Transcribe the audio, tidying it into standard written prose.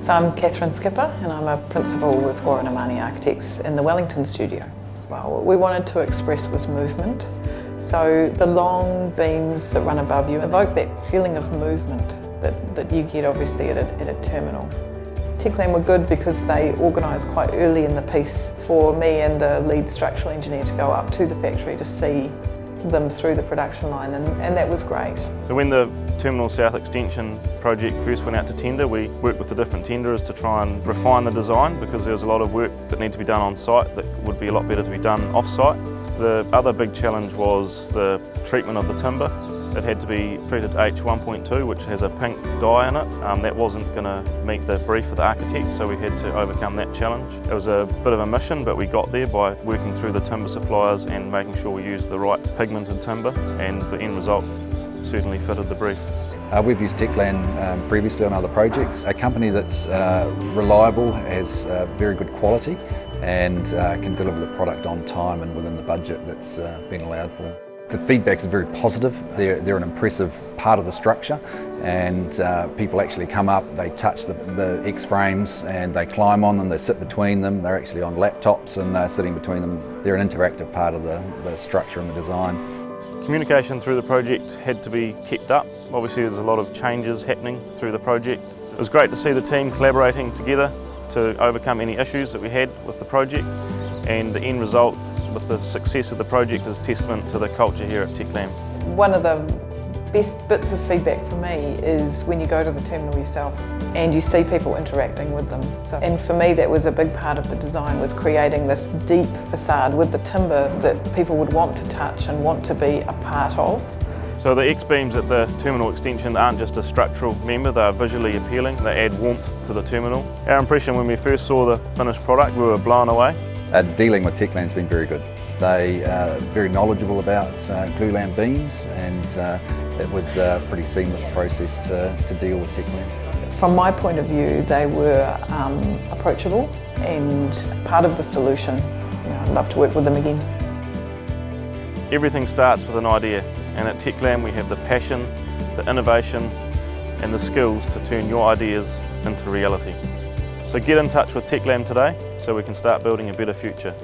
So I'm Catherine Skipper and I'm a principal with Glulaminated Architects in the Wellington studio as well. What we wanted to express was movement. So the long beams that run above you evoke that feeling of movement that you get obviously at a terminal. Techlam were good because they organised quite early in the piece for me and the lead structural engineer to go up to the factory to see them through the production line, and that was great. So when the Terminal South Extension project first went out to tender, we worked with the different tenderers to try and refine the design because there was a lot of work that needed to be done on site that would be a lot better to be done off site. The other big challenge was the treatment of the timber. It had to be treated H1.2, which has a pink dye in it. That wasn't going to meet the brief of the architect, so we had to overcome that challenge. It was a bit of a mission, but we got there by working through the timber suppliers and making sure we used the right pigmented timber, and the end result certainly fitted the brief. We've used Techlam previously on other projects. A company that's reliable, has very good quality, and can deliver the product on time and within the budget that's been allowed for. The feedback's very positive. They're an impressive part of the structure, and people actually come up, they touch the X-frames and they climb on them, they sit between them, they're actually on laptops and they're sitting between them. They're an interactive part of the structure and the design. Communication through the project had to be kept up. Obviously there's a lot of changes happening through the project. It was great to see the team collaborating together to overcome any issues that we had with the project, and the end result with the success of the project is testament to the culture here at Techlam. One of the best bits of feedback for me is when you go to the terminal yourself and you see people interacting with them. And for me that was a big part of the design, was creating this deep facade with the timber that people would want to touch and want to be a part of. So the X-beams at the terminal extension aren't just a structural member, they're visually appealing, they add warmth to the terminal. Our impression when we first saw the finished product, we were blown away. Dealing with Techlam's been very good. They are very knowledgeable about glulam beams, and it was a pretty seamless process to deal with Techlam. From my point of view, they were approachable and part of the solution. I'd love to work with them again. Everything starts with an idea, and at Techlam we have the passion, the innovation and the skills to turn your ideas into reality. So get in touch with Techlam today so we can start building a better future.